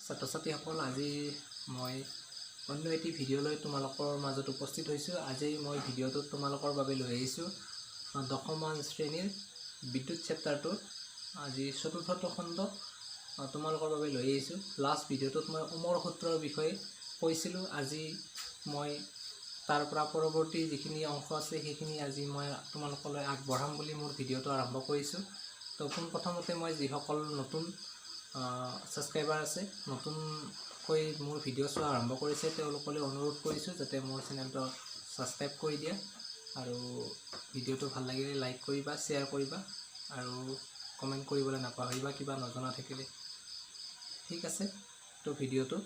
ছাত্ৰ ছাত্ৰীসকল, আজি মই অন্য এটি ভিডিঅ' লৈ তোমালোকৰ মাজত উপস্থিত হৈছোঁ। আজি মই ভিডিঅ'টোত তোমালোকৰ বাবে লৈ আহিছোঁ দশমমান শ্ৰেণীৰ বিদ্যুৎ চেপ্টাৰটোৰ আজি চতুৰ্থটো খণ্ড তোমালোকৰ বাবে লৈ আহিছোঁ। লাষ্ট ভিডিঅ'টোত মই ওমৰ সূত্ৰৰ বিষয়ে কৈছিলোঁ। আজি মই তাৰ পৰা পৰৱৰ্তী যিখিনি অংশ আছে সেইখিনি আজি মই তোমালোকলৈ আগবঢ়াম বুলি মোৰ ভিডিঅ'টো আৰম্ভ কৰিছোঁ। তো পোনপ্ৰথমতে মই যিসকল নতুন ছাবস্ক্ৰাইবাৰ আছে, নতুনকৈ মোৰ ভিডিঅ' চোৱা আৰম্ভ কৰিছে, তেওঁলোকলৈ অনুৰোধ কৰিছোঁ যাতে মোৰ চেনেলটো ছাবস্ক্ৰাইব কৰি দিয়া আৰু ভিডিঅ'টো ভাল লাগিলে লাইক কৰিবা, শ্বেয়াৰ কৰিবা আৰু কমেণ্ট কৰিবলৈ নাপাহৰিবা কিবা নজনা থাকিলে। ঠিক আছে, তো ভিডিঅ'টো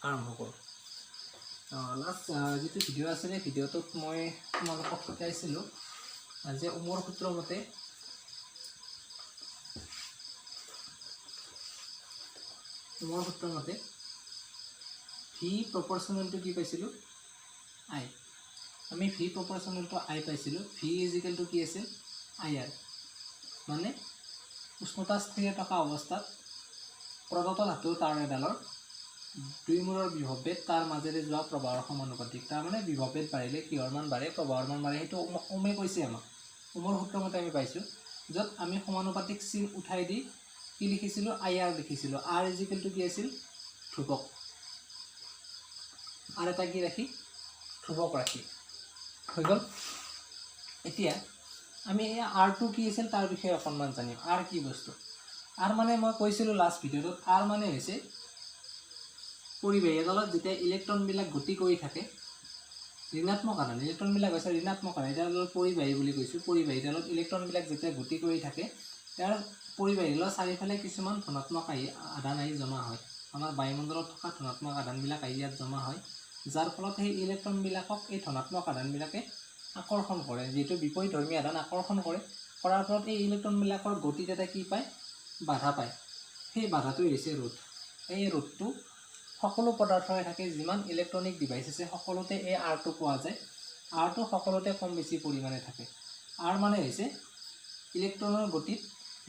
আৰম্ভ কৰোঁ। লাষ্ট যিটো ভিডিঅ' আছিলে, ভিডিঅ'টোত মই তোমালোকক শিকাইছিলোঁ যে ওমৰ সূত্ৰ মতে ভি প্ৰপৰ্চনেলটো কি পাইছিলোঁ? আই। আমি ভি প্ৰপৰ্চনেলটো আই পাইছিলোঁ। ভি ইজিকেল টু কি আছিল? I R. মানে উষ্ণতা স্থিৰ থকা অৱস্থাত প্ৰদত্ত ধাতুৰ তাঁৰ এডালৰ দুই মূৰৰ বিভৱভেদ তাৰ মাজেৰে যোৱা প্ৰবাহৰ সমানুপাতিক। তাৰমানে বিভৱভেদ বাঢ়িলে কিহৰ মান বাঢ়ে? প্ৰবাহৰ মান বাঢ়ে। সেইটো ওমে কৈছে আমাক। ওমৰ সূত্ৰমতে আমি পাইছোঁ, য'ত আমি সমানুপাতিক চিন উঠাই দি কি লিখিছিলোঁ? আই আৰ লিখিছিলোঁ। আৰ ইজিকেল টু কি আছিল? ধ্ৰুৱক। আৰু এটা কি ৰাখি? ধ্ৰুৱক ৰাখি। হৈ গ'ল। এতিয়া আমি এই আৰটো কি আছিল তাৰ বিষয়ে অকণমান জানিম। আৰ কি বস্তু? আৰ মানে মই কৈছিলোঁ লাষ্ট ভিডিঅ'টোত, আৰ মানে হৈছে পৰিবাহী এডালত যেতিয়া ইলেক্ট্ৰনবিলাক গতি কৰি থাকে, ঋণাত্মক আধান, ইলেক্ট্ৰনবিলাক হৈছে ঋণাত্মক আধান, এতিয়া পৰিবাহী বুলি কৈছোঁ। পৰিবাহীডালত ইলেক্ট্ৰনবিলাক যেতিয়া গতি কৰি থাকে, তাৰ পৰিবাহীডালৰ চাৰিওফালে কিছুমান ধনাত্মক আধান আহি জমা হয়। আমাৰ বায়ুমণ্ডলত থকা ধনাত্মক আধানবিলাক আহি ইয়াত জমা হয়, যাৰ ফলত সেই ইলেক্ট্ৰনবিলাকক এই ধনাত্মক আধানবিলাকে আকৰ্ষণ কৰে। যিহেতু বিপৰীতধৰ্মী আধান আকৰ্ষণ কৰে, কৰাৰ ফলত এই ইলেক্ট্ৰনবিলাকৰ গতিত এটা কি পায়? বাধা পায়। সেই বাধাটোৱে হৈছে ৰোধ। এই ৰোধটো সকলো পদাৰ্থৰে থাকে। যিমান ইলেক্ট্ৰনিক ডিভাইচ আছে সকলোতে এই আৰটো পোৱা যায়। আৰটো সকলোতে কম বেছি পৰিমাণে থাকে। আৰ মানে হৈছে ইলেক্ট্ৰনৰ গতিত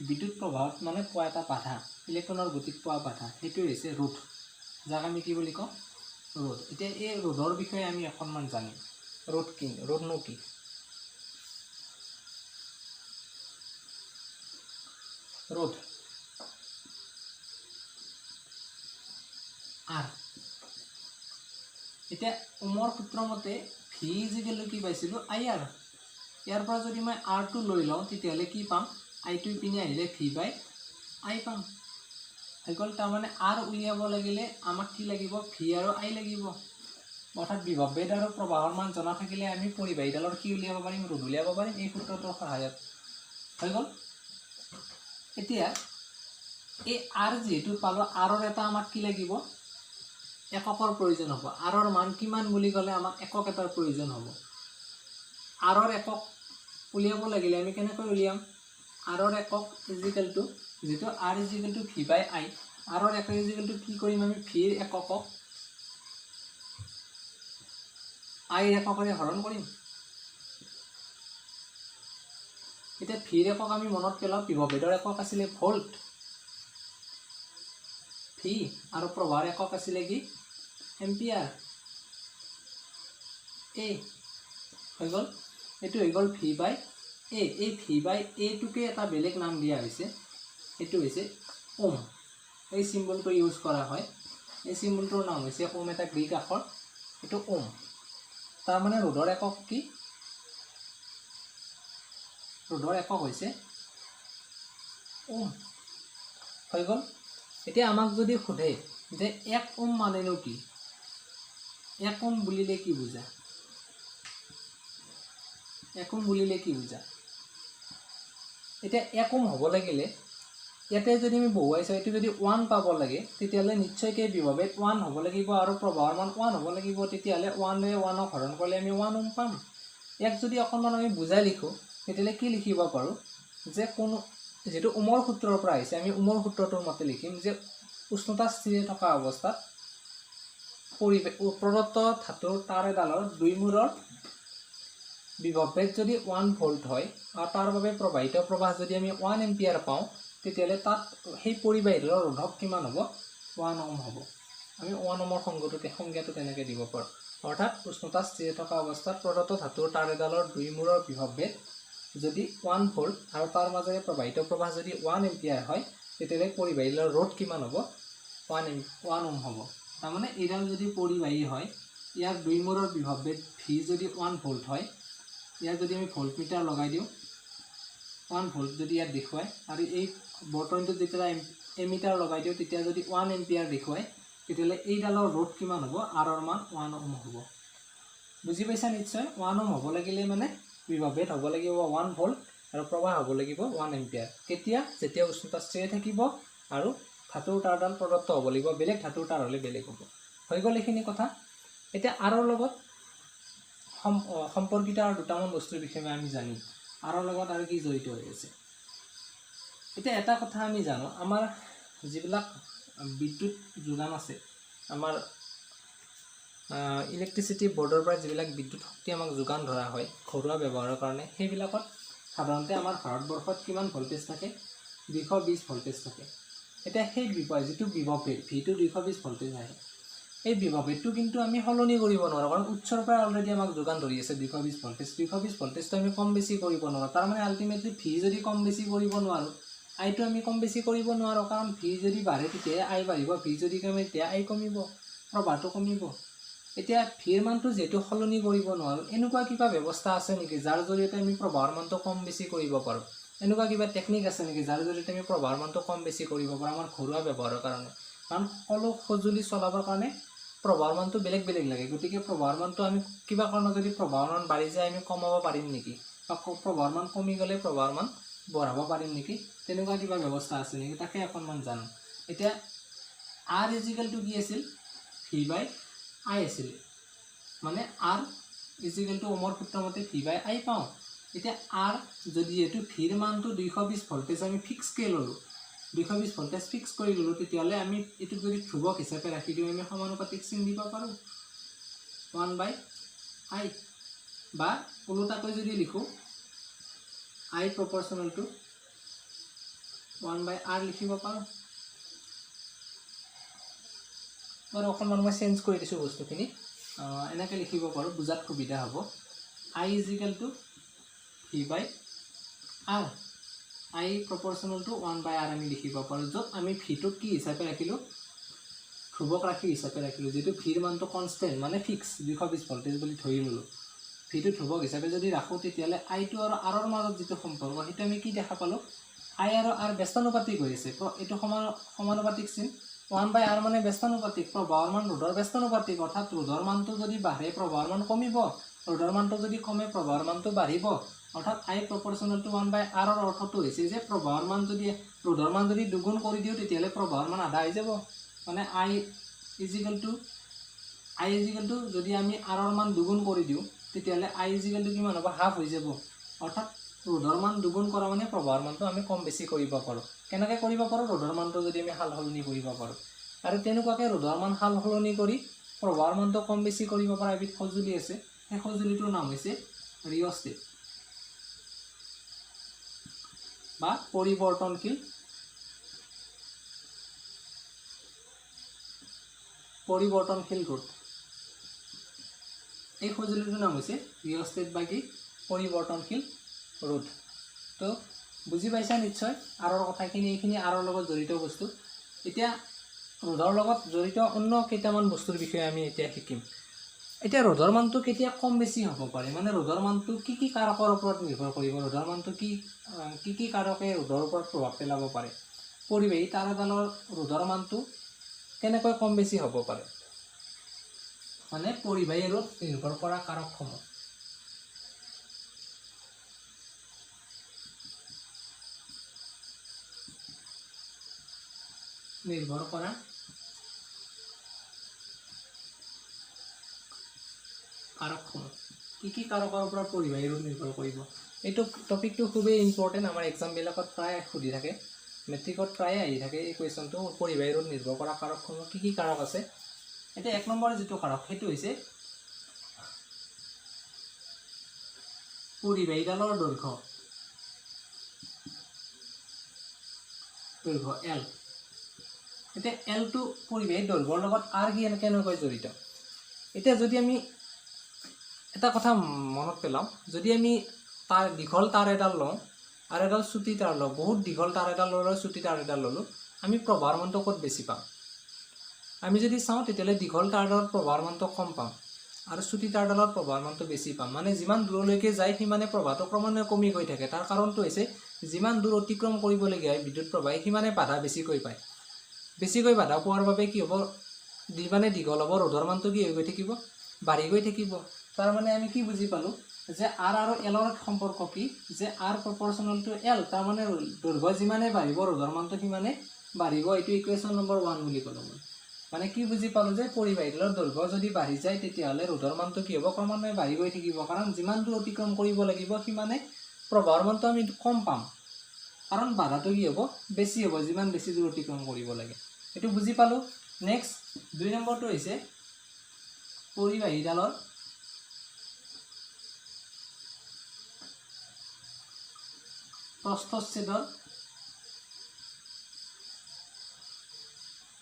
বিদ্যুৎ প্ৰবাহত মানে পোৱা এটা বাধা, ইলেক্ট্ৰনৰ গতিত পোৱা বাধা, সেইটোৱে হৈছে ৰোধ, যাক আমি কি বুলি কওঁ? ৰোধ। এতিয়া এই ৰোধৰ বিষয়ে আমি অকণমান জানিম। ৰোধ কি? ৰোধনো কি? ৰোধ আৰ। এতিয়া ওমৰ সূত্ৰ মতে ভি ইজিকেল টু কি পাইছিলোঁ? I R. ইয়াৰ পৰা যদি মই আৰটো লৈ লওঁ তেতিয়াহ'লে কি পাম? আইটো ইপিনে আহিলে ভি বাই আই পাম। হৈ গ'ল। তাৰমানে আৰ উলিয়াব লাগিলে আমাক কি লাগিব? ভি আৰু আই লাগিব। অৰ্থাৎ বিভৱভেদ আৰু প্ৰবাহৰ মান জনা থাকিলে আমি পৰিবাহীডালৰ কি উলিয়াব পাৰিম? ৰোধ উলিয়াব পাৰিম এই সূত্ৰটোৰ সহায়ত। হৈ গ'ল। এতিয়া এই আৰ যিহেতু পালোঁ, আৰৰ এটা আমাক কি লাগিব? এককৰ প্ৰয়োজন হ'ব। আৰৰ মান কিমান বুলি ক'লে আমাক একক এটাৰ প্ৰয়োজন হ'ব। আৰৰ একক উলিয়াব লাগিলে আমি কেনেকৈ উলিয়াম? আৰৰ একক ইজিকেল টু, যিটো আৰ ইজিকেল টু ভি বাই আই, আৰৰ একক ইজিকেল টু কি কৰিম আমি? ভিৰ এককক আইৰ এককেৰে হৰণ কৰিম। এতিয়া ভিৰ একক আমি মনত পেলাওঁ, বিভৱভেদৰ একক আছিলে ভল্ট, ভি, আৰু প্ৰবাহৰ একক আছিলে কি? এম্পিয়াৰ। এ হৈ গ'ল। এইটো হৈ গ'ল ভি বাই এ। এই ভি বাই এটোকে এটা বেলেগ নাম দিয়া হৈছে, সেইটো হৈছে ওম। এই চিম্বলটো ইউজ কৰা হয়। এই চিম্বলটোৰ নাম হৈছে ওম, এটা গ্ৰীক আখৰ, এইটো ওম। তাৰমানে ৰোধৰ একক কি? ৰোধৰ একক হৈছে ওম। হৈ গ'ল। এতিয়া আমাক যদি সোধে যে 1 ওম মানেনো কি? 1 ওম বুলিলে কি বুজা? 1 ওম বুলিলে কি বুজা? এতিয়া 1 ওম হ'ব লাগিলে ইয়াতে যদি আমি বহুৱাই চাওঁ, এইটো যদি 1 পাব লাগে তেতিয়াহ'লে নিশ্চয়কৈ বিভৱভেদ 1 হ'ব লাগিব আৰু প্ৰবাহৰ মান 1 হ'ব লাগিব। তেতিয়াহ'লে 1ৰে 1ক হৰণ কৰিলে আমি 1 ওম পাম। ইয়াক যদি অকণমান আমি বুজাই লিখোঁ তেতিয়াহ'লে কি লিখিব পাৰোঁ? যে কোনো যিটো ওমৰ সূত্ৰৰ পৰা আহিছে, আমি ওমৰ সূত্ৰটোৰ মতে লিখিম যে উষ্ণতা স্থিৰ থকা অৱস্থাত প্ৰদত্ত ধাতুৰ তাঁৰ এডালৰ দুই মূৰৰ বিভৱভেদ যদি 1 ভোল্ট হয় আৰু তাৰ বাবে প্ৰবাহিত প্ৰবাহ যদি আমি 1 এম্পিয়াৰ পাওঁ, তেতিয়াহ'লে তাত সেই পৰিবাহীডালৰ ৰোধক কিমান হ'ব? 1 ওহম হ'ব আমি 1 ওহমৰ সংজ্ঞাটো তেনেকৈ দিব পাৰোঁ অৰ্থাৎ উষ্ণতা স্থিৰ থকা অৱস্থাত প্ৰদত্ত ধাতুৰ তাঁৰ এডালৰ দুই মূৰৰ বিভৱভেদ যদি 1 ভোল্ট আৰু তাৰ মাজেৰে প্ৰবাহিত প্ৰবাহ যদি 1 এম্পিয়াৰ হয় তেতিয়াহ'লে পৰিবাহীডালৰ ৰোধ কিমান হ'ব 1 ওহম হ'ব তাৰমানে এইডাল যদি পৰিবাহী হয় ইয়াৰ দুই মূৰৰ বিভৱভেদ ভি যদি 1 ভোল্ট হয় ইয়াত যদি আমি ভোল্ট মিটাৰ লগাই দিওঁ 1 ভোল্ট যদি ইয়াত দেখুৱায় আৰু এই বৰ্তনীটোত যেতিয়া এমিটাৰ লগাই দিওঁ তেতিয়া যদি 1 এম্পিয়াৰ দেখুৱায় তেতিয়াহ'লে এইডালৰ ৰোধ কিমান হ'ব আৰৰ মান 1 ওহম হ'ব বুজি পাইছা নিশ্চয় 1 ওহম হ'ব লাগিলে মানে বিভৱভেদ হ'ব লাগিব 1 ভোল্ট আৰু প্ৰবাহ হ'ব লাগিব 1 এম্পিয়াৰ কেতিয়া যেতিয়া উষ্ণতা স্থিৰ থাকিব আৰু ধাতুৰ তাঁৰডাল প্ৰদত্ত হ'ব লাগিব বেলেগ ধাতুৰ তাঁৰ হ'লে বেলেগ হ'ব হৈ গ'ল এইখিনি কথা এতিয়া আৰৰ লগত সম্পৰ্কিত আৰু দুটামান বস্তুৰ বিষয়ে আমি জানিম আৰৰ লগত আৰু কি জড়িত হৈ আছে এতিয়া এটা কথা আমি জানো আমাৰ যিবিলাক বিদ্যুৎ যোগান আছে আমাৰ ইলেক্ট্ৰিচিটি বৰ্ডৰ পৰা যিবিলাক বিদ্যুৎ শক্তি আমাক যোগান ধৰা হয় ঘৰুৱা ব্যৱহাৰৰ কাৰণে সেইবিলাকত সাধাৰণতে আমাৰ ভাৰতবৰ্ষত কিমান ভল্টেজ থাকে 220 ভল্টেজ থাকে এতিয়া সেই যিটো বিভৱভেদ ভিটো 220 ভল্টেজ আহে এই বিভৱভেদটো কিন্তু আমি সলনি কৰিব নোৱাৰোঁ কাৰণ উৎসৰ পৰা অলৰেডি আমাক যোগান ধৰি আছে 220 ভল্টেজটো আমি কম বেছি কৰিব নোৱাৰোঁ তাৰমানে আল্টিমেটলি ভি যদি কম বেছি কৰিব নোৱাৰোঁ আইটো আমি কম বেছি কৰিব নোৱাৰোঁ কাৰণ ভি যদি বাঢ়ে তেতিয়াহে আই বাঢ়িব ভি যদি কমে তেতিয়া আই কমিব প্ৰবাহটো কমিব এতিয়া ভিৰ মানটো যেহেতু সলনি কৰিব নোৱাৰোঁ এনেকুৱা কিবা ব্যৱস্থা আছে নেকি যাৰ জৰিয়তে আমি প্ৰবাহৰ মানটো কম বেছি কৰিব পাৰোঁ এনেকুৱা কিবা টেকনিক আছে নেকি যাৰ জৰিয়তে আমি প্ৰবাহৰ মানটো কম বেছি কৰিব পাৰোঁ আমাৰ ঘৰুৱা ব্যৱহাৰৰ কাৰণে কাৰণ সকলো সঁজুলি চলাবৰ কাৰণে প্ৰবাহৰ মানটো বেলেগ বেলেগ লাগে গতিকে প্ৰবাহৰ মানটো আমি কিবা কাৰণত যদি প্ৰবাহৰ মান বাঢ়ি যায় আমি কমাব পাৰিম নেকি বা প্ৰবাহৰ মান কমি গ'লে প্ৰবাহৰ মান বঢ়াব পাৰিম নেকি তেনেকুৱা কিবা ব্যৱস্থা আছে নেকি তাকে অকণমান জানো এতিয়া আৰ ইজিকেলটো কি আছিল ভি বাই আই আছিল মানে আৰ ইজিকেলটো ওমৰ সূত্ৰমতে ভি বাই আই পাওঁ এতিয়া আৰ যদি এইটো ভিৰ মানটো 220 ভল্টেজ আমি ফিক্সকৈ ল'লোঁ 220 ভল্টেজ ফিক্স কৰি ল'লোঁ তেতিয়াহ'লে আমি এইটোক যদি ধ্ৰুৱক হিচাপে ৰাখি দিওঁ আমি সমানুপাতিক চিন দিব পাৰোঁ 1 বাই আই বা ওলোটাকৈ যদি লিখোঁ আই প্ৰপৰ্চনেল টু 1 বাই আৰ লিখিব পাৰোঁ বাৰু অকণমান মই চেঞ্জ কৰি দিছোঁ বস্তুখিনি এনেকৈ লিখিব পাৰোঁ বুজাত সুবিধা হ'ব I is equal to V by R I proportional to 1 by R আমি লিখিব পাৰোঁ য'ত আমি ভিটোক কি হিচাপে ৰাখিলোঁ ধ্ৰুৱক ৰাশি হিচাপে ৰাখিলোঁ যিটো ভিৰ মানটো কনষ্টেণ্ট মানে ফিক্স 220 ভল্টেজ বুলি ধৰি ল'লোঁ ভিটো ধ্ৰুৱক হিচাপে যদি ৰাখোঁ তেতিয়াহ'লে আইটো আৰু আৰৰ মাজত যিটো সম্পৰ্ক সেইটো আমি কি দেখা পালোঁ আই আৰু আৰ ব্যস্তানুপাতিক হৈ আছে এইটো সমানুপাতিক চিন 1 বাই আৰ মানে ব্যস্তানুপাতিক প্ৰবাহৰ মান ৰোধৰ ব্যস্তানুপাতিক অৰ্থাৎ ৰোধৰ মানটো যদি বাঢ়ে প্ৰবাহৰ মান কমিব ৰোধৰ মানটো যদি কমে প্ৰবাহৰ মানটো বাঢ়িব অৰ্থাৎ আই প্ৰপৰ্চনেল টু 1 বাই আৰৰ অৰ্থটো হৈছে যে প্ৰবাহৰ মান যদি ৰোধৰ মান যদি দুগুণ কৰি দিওঁ তেতিয়াহ'লে প্ৰবাহৰ মান আধা হৈ যাব মানে আই ইজিকেল টু যদি আমি আৰৰ মান দুগুণ কৰি দিওঁ তেতিয়াহ'লে আই ইজিকেল টু কিমান হ'ব হাফ হৈ যাব অৰ্থাৎ ৰোধৰ মান দুগুণ কৰা মানে প্ৰবাহৰ মানটো আমি কম বেছি কৰিব পাৰোঁ কেনেকৈ কৰিব পাৰোঁ ৰোধৰ মানটো যদি আমি সাল সলনি কৰিব পাৰোঁ আৰু তেনেকুৱাকৈ ৰোধৰ মান সাল সলনি কৰি প্ৰবাহৰ মানটো কম বেছি কৰিব পৰা এবিধ সঁজুলি আছে সেই সঁজুলিটোৰ নাম হৈছে ৰিঅ'ষ্টেট বা পৰিৱৰ্তনশীল ৰোধ এই সঁজুলিটোৰ নাম হৈছে ৰিঅ'ষ্টেট বা কি পৰিৱৰ্তনশীল ৰোধ তো বুজি পাইছা নিশ্চয় আৰৰ কথাখিনি এইখিনি আৰৰ লগত জড়িত বস্তু এতিয়া ৰোধৰ লগত জড়িত অন্য কেইটামান বস্তুৰ বিষয়ে আমি এতিয়া শিকিম এতিয়া ৰোধৰ মানটো কেতিয়া কম বেছি হ'ব পাৰে মানে ৰোধৰ মানটো কি কাৰকৰ ওপৰত নিৰ্ভৰ কৰিব ৰোধৰ মানটো কি কাৰকে ৰোধৰ ওপৰত প্ৰভাৱ পেলাব পাৰে পৰিবাহী তাঁৰ এডালৰ ৰোধৰ মানটো কেনেকৈ কম বেছি হ'ব পাৰে মানে পৰিবাহী ৰোধ নিৰ্ভৰ কৰা কাৰকসমূহ নিৰ্ভৰ কৰা কাৰকসমূহ কি কাৰকৰ ওপৰত পৰিবাহী ৰোধ নিৰ্ভৰ কৰিব এইটো টপিকটো খুবেই ইম্পৰ্টেণ্ট আমাৰ এক্সামবিলাকত প্ৰায় সুধি থাকে মেট্ৰিকত প্ৰায়ে আহি থাকে এই কুৱেশ্যনটো পৰিবাহী ৰোধ নিৰ্ভৰ কৰা কাৰকসমূহ কি কাৰক আছে এতিয়া 1 নম্বৰ যিটো কাৰক সেইটো হৈছে পৰিবাহীডালৰ দৈৰ্ঘ্য L এতিয়া L টো পৰিবাহী দৈৰ্ঘ্যৰ লগত R কি কেনেকৈ জড়িত এতিয়া যদি আমি এটা কথা মনত পেলাও যদি আমি তার দীঘল তার এডাল লওঁ আর এডাল চুটি তার লওঁ বহুত দীঘল তার এডাল লওঁ চুটি তার এডাল ললোঁ আমি প্ৰভাৰ মানটো ক'ত বেছি পাম আমি যদি চাওঁ তেতিয়ালে দীঘল তাৰডালৰ প্ৰভাৰ মানটো কম পাম আৰু চুটি তাৰডালৰ প্ৰভাৰ মানটো বেছি পাম মানে যিমান দূৰলৈকে যায় সিমানে প্ৰভাৱটো ক্ৰমান্বয়ে কমি গৈ থাকে তাৰ কাৰণটো হৈছে যিমান দূৰ অতিক্ৰম কৰিবলগীয়া হয় বিদ্যুৎ প্ৰবাহে সিমানে বাধা বেছিকৈ পায় বেছিকৈ বাধা পোৱাৰ বাবে কি হ'ব যিমানে দীঘল হ'ব ৰোধৰ মানটো কি হৈ গৈ থাকিব বাঢ়ি গৈ থাকিব তাৰ মানে আমি কি বুজি পালো যে R আৰু L ৰ সম্পৰ্ক কি যে R proportional to L তাৰ মানে দৈৰ্ঘ্য যিমানে বাঢ়িব ৰোধৰ মানটো সিমানে বাঢ়িব এইটো ইকুৱেশ্যন নম্বৰ 1 বুলি ক'লো মানে কি বুজি পালো যে পৰিবাহীডালৰ দৈৰ্ঘ্য যদি বাঢ়ি যায় তেতিয়াহলে ৰোধৰ মানটো কি হ'ব ক্ৰমান্বয়ে বাঢ়ি গৈ থাকিব কাৰণ যিমান দূৰ অতিক্ৰম কৰিব লাগিব সিমানে প্ৰভাৱৰ মানটো আমি কম পাম কাৰণ বাধাটো কি হ'ব বেছি হ'ব যিমান বেছি দূৰ অতিক্ৰম কৰিব লাগে এটো বুজি পালো নেক্সট 2 নম্বৰটো হৈছে পৰিবাহীডালৰ প্ৰস্থচ্ছেদৰ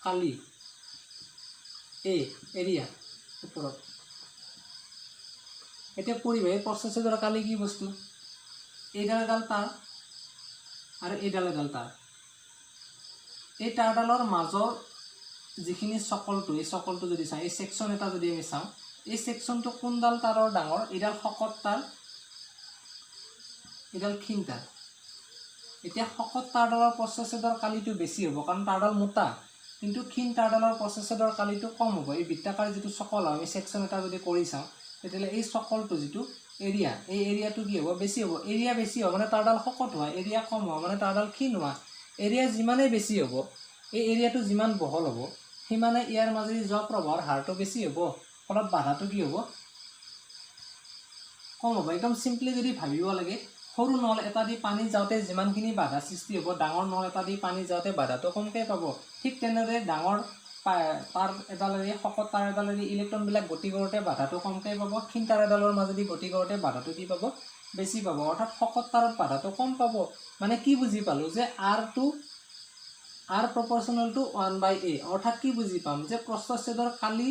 কালি এ এৰিয়া ওপৰত এতিয়া পৰিবাহীৰ প্ৰস্থচ্ছেদৰ কালি কি বস্তু এইডাল এডাল তাৰ আৰু এইডাল এডাল তাৰ এই তাৰডালৰ মাজৰ যিখিনি চকলটো এই চকলটো যদি চাই এই সেকশন এটা যদি আমি চাওঁ এই সেকশনটো কোনডাল তাৰৰ ডাঙৰ এইডাল শকত তাৰ এইডাল ক্ষীণ তাৰ এতিয়া শকত তাৰডালৰ প্ৰস্থচ্ছেদৰ কালিটো বেছি হ'ব কাৰণ তাৰডাল মোটা কিন্তু ক্ষীণ তাৰডালৰ প্ৰস্থচ্ছেদৰ কালিটো কম হ'ব এই বৃত্তাকাৰ যিটো চকল আমি সেকশন এটা যদি কৰি চাওঁ তেতিয়ালে এই চকলটো যিটো এৰিয়া এই এৰিয়াটো কি হ'ব বেছি হ'ব এৰিয়া বেছি হ'ব মানে তাৰডাল শকত হয় এৰিয়া কম হ'ব মানে তাৰডাল ক্ষীণ হয় এৰিয়া যিমানে বেছি হ'ব এই এৰিয়াটো যিমান বহল হ'ব সিমানে ইয়াৰ মাজেদি যোৱা প্ৰভাৱৰ হাৰটো বেছি হ'ব ফলত বাধাটো কি হ'ব কম হ'ব একদম সিম্পলি যদি ভাবিব লাগে সৰু নল এটা দি পানী যাওঁতে যিমানখিনি বাধা সৃষ্টি হ'ব ডাঙৰ নল এটা দি পানী যাওঁতে বাধাটো কমকে পাব ঠিক তেনেদৰে ডাঙৰ তাৰ এডালেৰে শকত তাৰ এডালেৰে ইলেক্ট্ৰনবিলাক গতি কৰোঁতে বাধাটো কমকে পাব ক্ষীণ তাৰ এডালৰ মাজেদি গতি কৰোঁতে বাধাটো কি পাব বেছি পাব অৰ্থাৎ শকত তাৰত বাধাটো কম পাব মানে কি বুজি পালো যে R proportional to 1/a অৰ্থাৎ কি বুজি পাম যে প্ৰস্থচ্ছেদৰ কালি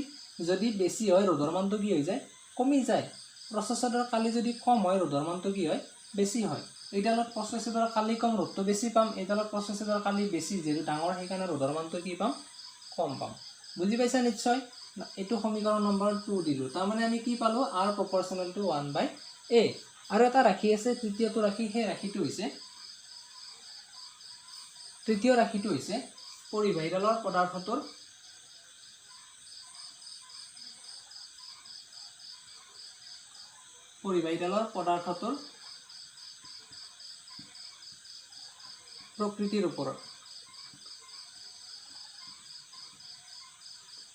যদি বেছি হয় ৰোধৰ মানটো কি হৈ যায় কমি যায় প্ৰস্থচ্ছেদৰ কালি যদি কম হয় ৰোধৰ মানটো কি হয় বেছি হয় এইডালত প্ৰস্থচ্ছেদৰ কালি কম ৰোধটো বেছি পাম এইডালত প্ৰস্থচ্ছেদৰ কালি বেছি যেটো ডাঙৰ সেইকাৰণে ৰোধৰ মানটো কি পাম কম পাম বুজি পাইছা নিশ্চয় এটো সমীকৰণ নম্বৰ 2 দিলো তাৰ মানে আমি কি পালো R proportional to 1/a আৰু এটা ৰাখি আছে তৃতীয়টো ৰাখি হে ৰাখিটো হৈছে তৃতীয় ৰাখিটো হৈছে পৰিবাহীডালৰ পদাৰ্থটোৰ প্ৰকৃতিৰ ওপৰত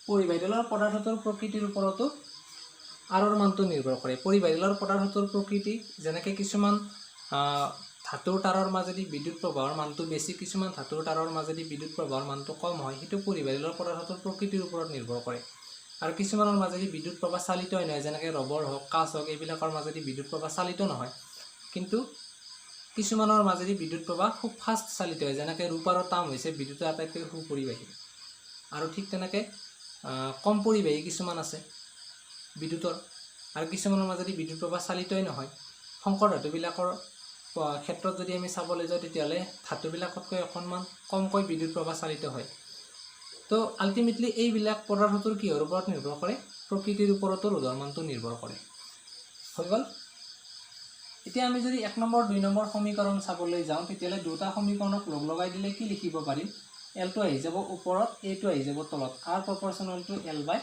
পৰিবাহীডালৰ পদাৰ্থটোৰ প্ৰকৃতিৰ ওপৰতো আৰৰ মানটো নিৰ্ভৰ কৰে পৰিবাহীডালৰ পদাৰ্থটোৰ প্ৰকৃতি যেনেকৈ কিছুমান ধাতুৰ তাৰৰ মাজেদি বিদ্যুৎ প্ৰবাহৰ মানটো বেছি কিছুমান ধাতুৰ তাৰৰ মাজেদি বিদ্যুৎ প্ৰবাহৰ মানটো কম হয় সেইটো পৰিবাহীডালৰ পদাৰ্থটোৰ প্ৰকৃতিৰ ওপৰত নিৰ্ভৰ কৰে আৰু কিছুমানৰ মাজেদি বিদ্যুৎ প্ৰবাহ চালিত নহয় যেনেকৈ ৰবৰ হওক কাঁচ হওক এইবিলাকৰ মাজেদি বিদ্যুৎ প্ৰবাহ চালিত নহয় কিন্তু কিছুমানৰ মাজেদি বিদ্যুৎ প্ৰবাহ খুব ফাষ্ট চালিত হয় যেনেকৈ ৰূপ আৰু তাম হৈছে বিদ্যুতৰ আটাইতকৈ সুপৰিবাহী আৰু ঠিক তেনেকৈ কম পৰিবাহী কিছুমান আছে বিদ্যুতৰ আৰু কিছুমানৰ মাজেদি বিদ্যুৎ প্ৰবাহ চালিতই নহয় সংকৰ ধাতুবিলাকৰ ক্ষেত্ৰত যদি আমি চাবলৈ যাওঁ তেতিয়ালে ধাতুবিলাকতকৈ অকণমান কমকৈ বিদ্যুৎ প্ৰবাহ চালিত হয় তো আলটিমেটলি এইবিলাক পদাৰ্থটোৰ কিহৰ ওপৰত নিৰ্ভৰ কৰে প্ৰকৃতিৰ ওপৰতো ৰোধৰ মানটো নিৰ্ভৰ কৰে হৈ গ'ল এতিয়া আমি যদি 1 নম্বৰ 2 নম্বৰ সমীকৰণ চাবলৈ যাওঁ তেতিয়ালে দুটা সমীকৰণক লগ লগাই দিলে কি লিখিব পাৰিম L টো আহি যাব ওপৰত A টো আহি যাব তলত R proportional to L/a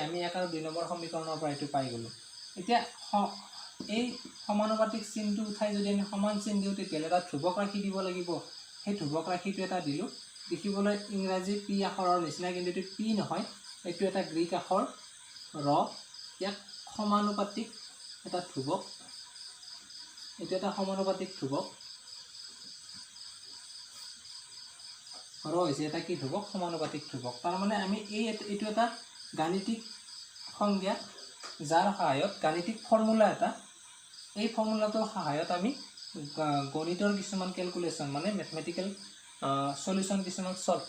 আমি 1 আৰু 2 নম্বৰ সমীকৰণৰ পৰা এটো পাই গলো এতিয়া এই সমানুপাতিক চিনটো উঠাই যদি আমি সমান চিন দিও তেতিয়ালে এটা ধ্ৰুৱক ৰাখি দিব লাগিব সেই ধ্ৰুৱক ৰাখিটো এটা দিলো দেখিবলৈ ইংৰাজী p আখৰৰ নিচিনা কিন্তু এটো p নহয় এটো এটা গ্ৰীক আখৰ ৰ ইয়াক সমানুপাতিক এটা ধ্ৰুৱক এটো এটা সমানুপাতিক ধ্ৰুৱক ৰ হৈছে এটা কি ধ্ৰুৱক সমানুপাতিক ধ্ৰুৱক তাৰ মানে আমি এটো এটা গাণিতিক সংজ্ঞা যাৰ সহায়ত গাণিতিক ফৰ্মুলা এটা এই ফৰ্মুলাটোৰ সহায়ত আমি গণিতৰ কিছুমান ক্যালকুলেশন মানে ম্যাথমেটিক্যাল সলিউশ্যন কিছুমান সলভ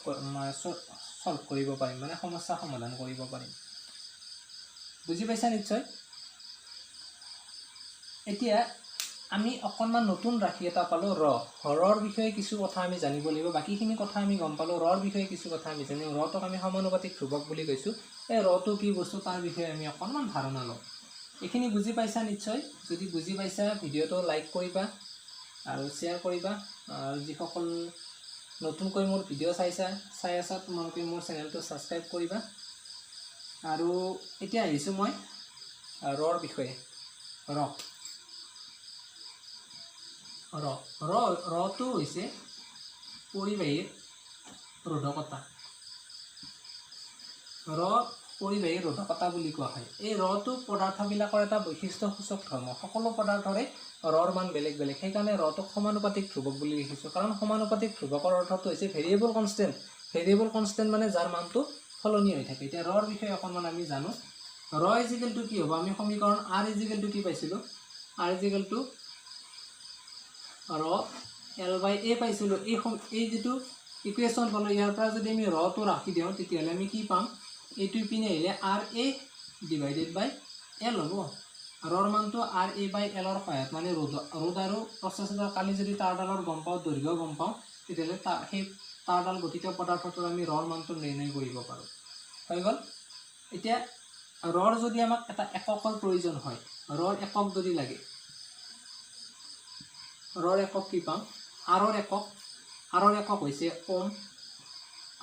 কৰিব পাৰিম, মানে সমস্যা সমাধান কৰিব পাৰিম। বুজি পাইছা নিশ্চয়? এতিয়া আমি অকণমান নতুন ৰাশি এটা পালোঁ ৰৰ বিষয়ে কিছু কথা আমি জানিব লাগিব। বাকীখিনি কথা আমি গম পালোঁ, ৰৰ বিষয়ে কিছু কথা আমি জানিম। ৰটোক আমি সমানুপাতিক ধ্ৰুৱক বুলি কৈছোঁ। এই ৰটো কি বস্তু তাৰ বিষয়ে আমি অকণমান ধাৰণা লওঁ। এইখিনি বুজি পাইছা নিশ্চয়? যদি বুজি পাইছা ভিডিঅ'টো লাইক কৰিবা আৰু শ্বেয়াৰ কৰিবা। আৰু যিসকল নতুনকৈ মোৰ ভিডিঅ' চাই আছা তোমালোকে মোৰ চেনেলটো ছাবস্ক্ৰাইব কৰিবা। আৰু এতিয়া আহিছোঁ মই ৰৰ বিষয়ে। ৰটো হৈছে পৰিবাহীৰ ৰোধকতা। পৰিবাহীৰ ৰোধকতা বুলি কোৱা হয়। এই ৰটো পদাৰ্থবিলাকৰ এটা বৈশিষ্ট্যসূচক ধৰ্ম। সকলো পদাৰ্থৰে ৰৰ মান বেলেগ বেলেগ, সেইকাৰণে ৰটোক সমানুপাতিক ধ্ৰুৱক বুলি লিখিছোঁ। কাৰণ সমানুপাতিক ধ্ৰুৱকৰ অৰ্থটো হৈছে ভেৰিয়েবল কনষ্টেণ্ট। ভেৰিয়েবল কনষ্টেণ্ট মানে যাৰ মানটো সলনি হৈ থাকে। এতিয়া ৰৰ বিষয়ে অকণমান আমি জানো। ৰ ইজিকেল টু কি হ'ব? আমি সমীকৰণ আৰ ইজিকেল টু কি পাইছিলোঁ? আৰ ইজিকেল টু ৰ এল বাই এ পাইছিলোঁ। এই যিটো ইকুৱেশ্যন পালোঁ, ইয়াৰ পৰা যদি আমি ৰটো ৰাখি দিওঁ তেতিয়াহ'লে আমি কি পাম? এইটো ইপিনে আহিলে আৰ এ ডিভাইডেড বাই এল হ'ব। ৰৰ মানটো আৰ এ বাই এলৰ সহায়ত, মানে ৰোধ আৰু প্ৰচেছৰ কালি যদি তাঁৰডালৰ গম পাওঁ, দৈৰ্ঘ্য গম পাওঁ, তেতিয়াহ'লে সেই তাঁৰডাল গঠিত পদাৰ্থটোৰ আমি ৰৰ মানটো নিৰ্ণয় কৰিব পাৰোঁ। হৈ গ'ল? এতিয়া ৰৰ যদি আমাক এটা এককৰ প্ৰয়োজন হয়, ৰৰ একক যদি লাগে, ৰৰ একক কি পাম? আৰৰ একক হৈছে ওম।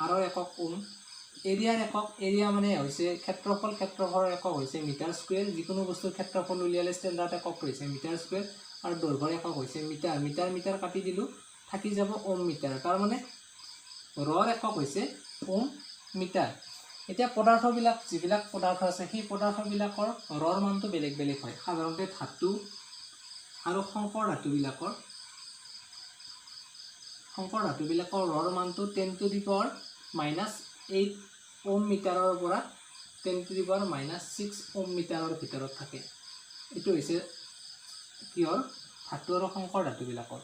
আৰৰ একক ওম। এৰিয়াৰ একক, এৰিয়া মানে হৈছে ক্ষেত্ৰফলৰ একক হৈছে মিটাৰ স্কুৱেৰ। যিকোনো বস্তুৰ ক্ষেত্ৰফল উলিয়ালে ষ্টেণ্ডাৰ্ড একক হৈছে মিটাৰ স্কুৱেৰ। আৰু দৈৰ্ঘ্যৰ একক হৈছে মিটাৰ। মিটাৰ কাটি দিলোঁ, থাকি যাব ওম মিটাৰ। তাৰমানে ৰৰ একক হৈছে ওম মিটাৰ। এতিয়া যিবিলাক পদাৰ্থ আছে, সেই পদাৰ্থবিলাকৰ ৰৰ মানটো বেলেগ বেলেগ হয়। সাধাৰণতে ধাতু আৰু সংকৰ ধাতুবিলাকৰ ৰৰ মানটো 10⁻⁻8 ওম মিটাৰৰ পৰা 10⁻⁻6 ওম মিটাৰৰ ভিতৰত থাকে। এইটো হৈছে কিহৰ? ধাতু আৰু সংকৰ ধাতুবিলাকৰ।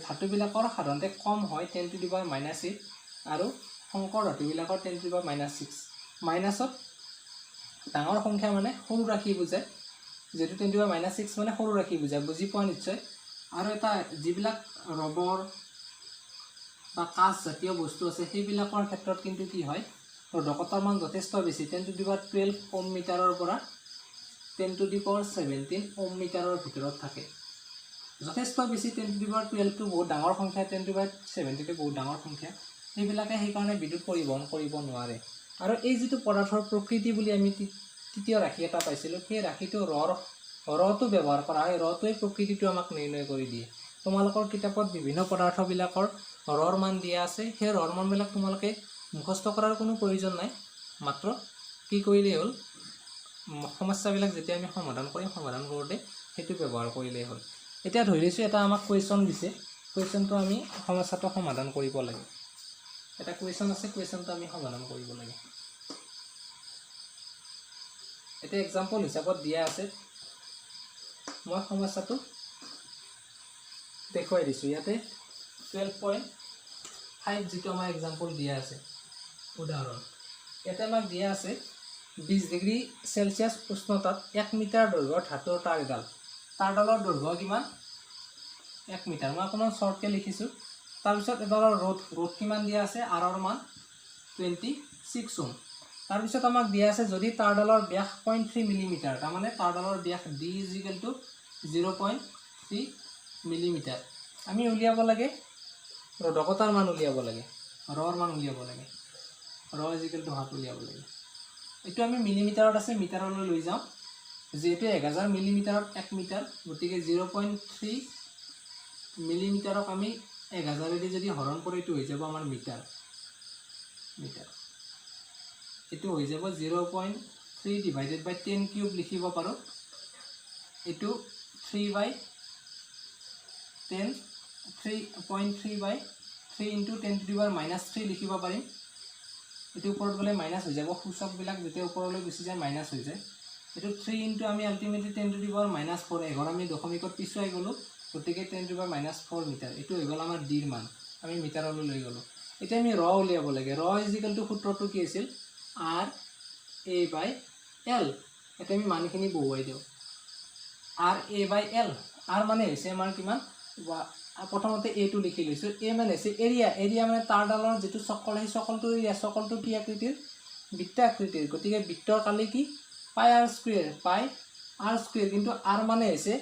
ধাতুবিলাকৰ সাধাৰণতে কম হয় 10⁻⁻8 আৰু সংকৰ ধাতুবিলাকৰ 10⁻⁻6। মাইনাছত ডাঙৰ সংখ্যা মানে সৰু ৰাশি বুজায়, যিহেতু 10⁻⁻6 মানে সৰু ৰাশি বুজায়। বুজি পোৱা নিশ্চয়? আৰু এটা যিবিলাক ৰবৰ বা কাঁচ জাতীয় বস্তু আছে, সেইবিলাকৰ ক্ষেত্ৰত কিন্তু কি হয়? ৰোধকতাৰ মান যথেষ্ট বেছি। 10⁻12 ওম মিটাৰৰ পৰা 10⁻17 ওম মিটাৰৰ ভিতৰত থাকে। যথেষ্ট বেছি। 10⁻12টো বহুত ডাঙৰ সংখ্যা, 10⁻17টো বহুত ডাঙৰ সংখ্যা। সেইকাৰণে বিদ্যুৎ পৰিবহণ কৰিব নোৱাৰে। আৰু এই যিটো পদাৰ্থৰ প্ৰকৃতি বুলি আমি তৃতীয় ৰাশি এটা পাইছিলোঁ, সেই ৰাশিটো ৰটো ব্যৱহাৰ কৰা হয়। ৰটোৱে প্ৰকৃতিটো আমাক নিৰ্ণয় কৰি দিয়ে। তোমালোকৰ কিতাপত বিভিন্ন পদাৰ্থবিলাকৰ ৰৰ মান দিয়া আছে। সেই ৰৰ মানবিলাক তোমালোকে মুখস্থ কৰাৰ কোনো প্ৰয়োজন নাই। মাত্ৰ কি কৰিলেই হ'ল, সমস্যাবিলাক যেতিয়া আমি সমাধান কৰোঁতে সেইটো ব্যৱহাৰ কৰিলেই হ'ল। এতিয়া ধৰি লৈছোঁ এটা আমাক কুৱেশ্যন দিছে, কুৱেশ্যনটো আমি সমস্যাটো সমাধান কৰিব লাগে। এটা কুৱেশ্যন আছে, কুৱেশ্যনটো আমি সমাধান কৰিব লাগে। এতিয়া এক্সাম্পল হিচাপত দিয়া আছে, মই সমস্যাটো দেখুৱাই দিছোঁ। ইয়াতে 12.5 যিটো আমাৰ এক্সাম্পল দিয়া আছে, উদাহৰণ ইয়াতে আমাক দিয়া আছে 20 ডিগ্ৰী চেলচিয়াছ উষ্ণতাত 1 মিটাৰ দৈৰ্ঘ্যৰ ধাতুৰ তাঁৰডালৰ দৈৰ্ঘ্য কিমান? 1 মিটাৰ। মই অকণমান শ্বৰ্টকৈ লিখিছোঁ। তাৰপিছত এডালৰ ৰ'দ কিমান দিয়া আছে? আৰৰ মান 26 ওম। তাৰপিছত আমাক দিয়া আছে যদি তাঁৰডালৰ ব্যাস 0.3 মিলিমিটাৰ, তাৰমানে তাঁৰডালৰ ব্যাস D = 0.3 মিলিমিটাৰ। আমি উলিয়াব লাগে ৰোধকতাৰ মান উলিয়াব লাগে, ৰৰ মান উলিয়াব লাগে, ৰ = উলিয়াব লাগে। এইটো আমি মিলিমিটাৰত আছে, মিটাৰলৈ লৈ যাওঁ। যিহেতু 1000 মিলিমিটাৰত 1 মিটাৰ, গতিকে 0.3 মিলিমিটাৰক আমি 1000 যদি হৰণ কৰি এইটো হৈ যাব আমাৰ মিটাৰ। এইটো হৈ যাব 0.3 ডিভাইডেড বাই 10 কিউব লিখিব পাৰোঁ। এইটো 3/10 বাই 3 ইনটু 10⁻³ লিখিব পাৰিম। এইটো ওপৰত গ'লে মাইনাছ হৈ যাব, সূচকবিলাক যেতিয়া ওপৰলৈ গুচি যায় মাইনাছ হৈ যায়। এইটো 3 ইনটু আমি আল্টিমেটলি 10⁻⁴ এঘৰ আমি দশমিকত পিছুৱাই গ'লোঁ, গতিকে 10⁻⁴ মিটাৰ। এইটো হৈ গ'ল আমাৰ ডিৰ মান। আমি মিটাৰলৈ লৈ গ'লোঁ। এতিয়া আমি ৰ উলিয়াব লাগে। ৰ ইজিকেল টু সূত্ৰটো কি আছিল RA/L। এতিয়া আমি মানখিনি বহুৱাই দিওঁ। RA/L R মানে হৈছে আমাৰ কিমান, প্ৰথমতে এটো লিখি লৈছোঁ। এ মানে হৈছে এৰিয়া। এৰিয়া মানে তাঁৰডালৰ যিটো চকল, সেই চকলটো এৰিয়া। চকলটো কি আকৃতিৰ, বৃত্ত আকৃতিৰ। গতিকে বৃত্তৰ কালি কি পাই R স্কুৱেৰ, পাই R স্কুৱেৰ। কিন্তু R মানে হৈছে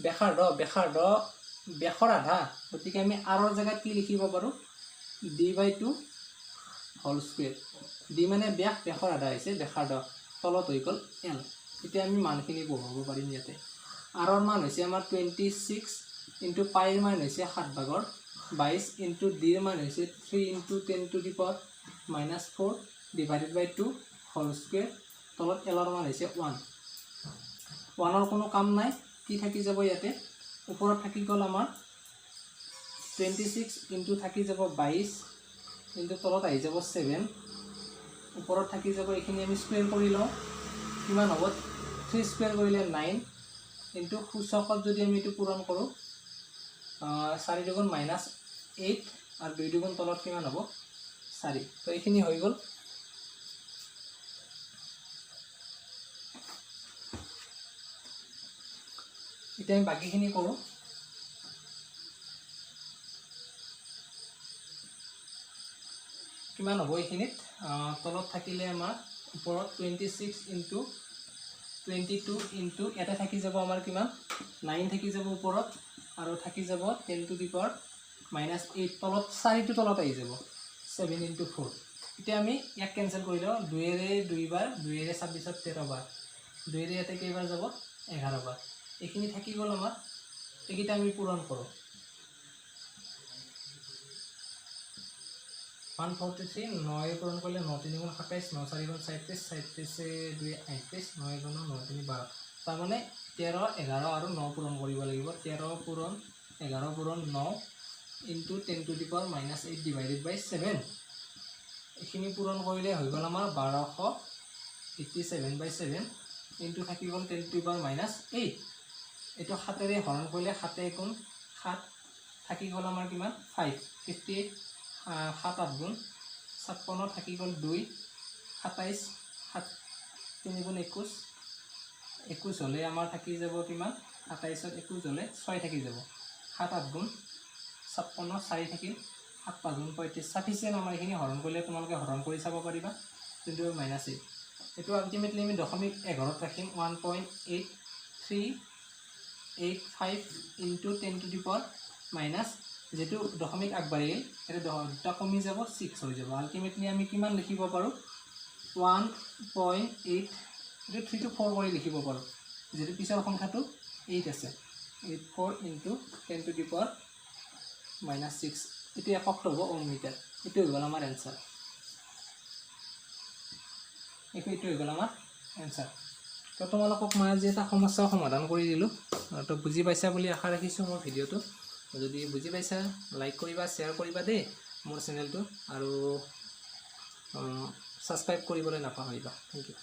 ব্যাসাৰ্ধ, ব্যাসৰ আধা। গতিকে আমি আৰৰ জেগাত কি লিখিব পাৰোঁ, D/2 হোল স্কুৱেৰ। D মানে ব্যাস, ব্যাসৰ আধা হৈছে ব্যাসাৰ্ধ, তলত হৈ গ'ল L। এতিয়া আমি মানখিনি বহুৱাব পাৰিম ইয়াতে। আৰৰ মান হৈছে আমাৰ 26 ইনটু পাইৰ মান হৈছে 7/22 ইনটু ডিৰ মান হৈছে 3 ইনটু 10⁻⁻⁴ ডিভাইডেড বাই 2 হোল স্কুৱেৰ। তলত এলৰ মান হৈছে 1। 1ৰ কোনো কাম নাই, কি থাকি যাব ইয়াতে, ওপৰত থাকি গ'ল আমাৰ 26 ইনটু থাকি যাব 22 ইনটু তলত আহি যাব 7, ওপৰত থাকি যাব এইখিনি আমি স্কুৱেৰ কৰি লওঁ। কিমান হ'ব, 3 স্কুৱেৰ কৰিলে 9 ইনটু সূচকত যদি আমি এইটো পূৰণ কৰোঁ 4 দুগুণ -8 আৰু 2 দুগুণ তলত কিমান হ'ব 4। তো এইখিনি হৈ গ'ল। এতিয়া আমি বাকীখিনি কৰোঁ। কিমান হ'ব এইখিনিত, তলত থাকিলে আমাৰ ওপৰত 26 ইনটু 22 ইনটু ইয়াতে থাকি যাব আমাৰ কিমান 9 থাকি যাব ওপৰত, আৰু থাকি যাব 10⁻⁸ তলত 4টো তলত আহি যাব 7 ইনটু 4। এতিয়া আমি ইয়াক কেঞ্চেল কৰি লওঁ। 2ৰে 2 বাৰ, 2ৰে 26ত 13 বাৰ, 2ৰে ইয়াতে কেইবাৰ যাব 11 বাৰ। এইখিনি থাকি গ'ল আমাৰ, এইকেইটা আমি পূৰণ কৰোঁ। 143 9 পূৰণ কৰিলে 9 3 গুণ 27, 9 4 গুণ 37, 37 2 38, 9 গুণ 9 3 12। তাৰমানে 13 11 আৰু 9 পূৰণ কৰিব লাগিব। 13 পূৰণ 11 পূৰণ 9 ইনটু 10⁻⁻8 ডিভাইডেড বাই 7। এইখিনি পূৰণ কৰিলে হৈ গ'ল আমাৰ 1287/7 ইনটু থাকি গ'ল 10⁻⁻8। এইটো 7ৰে হৰণ কৰিলে 7 গুণ 7 থাকি গ'ল আমাৰ কিমান 5, 58 7 8 গুণ 56 থাকি গ'ল 2, 27 7 3 গুণ 21, 21 হ'লে আমাৰ থাকি যাব কিমান 27ত 21 হ'লে 6 থাকি যাব, 7 8 গুণ 56 4 থাকিল, 7 5 গুণ 35। চাফিচিয়েণ্ট আমাৰ এইখিনি হৰণ কৰিলে তোমালোকে হৰণ কৰি চাব পাৰিবা। কিন্তু -8 এইটো আল্টিমেটলি আমি 0.11ত ৰাখিম। 1.8385 ইনটু 10⁻⁻, যেটো দশমিক আগবাঢ়িল সেইটো দুটা কমি যাব 6 হৈ যাব। আল্টিমেটলি আমি কিমান লিখিব পাৰোঁ 1.8, এইটো 3 to 4 কৰি লিখিব পাৰোঁ, যেটো পিছৰ সংখ্যাটো 8 আছে। 84 ইনটু 10⁻⁻6 এইটো একক হ'ব ওহম মিটাৰ। এইটো হৈ গ'ল আমাৰ এনচাৰ। এইটো হৈ গ'ল আমাৰ এনচাৰ। তো তোমালোকক মই আজি এটা সমস্যা সমাধান কৰি দিলোঁ। তো বুজি পাইছা বুলি আশা ৰাখিছোঁ মোৰ ভিডিঅ'টো। যদি বুজি পাইছা লাইক কৰিবা, শ্বেয়াৰ কৰিবা দেই মোৰ চেনেলটো, আৰু ছাবস্ক্ৰাইব কৰিবলৈ নাপাহৰিবা। Thank U.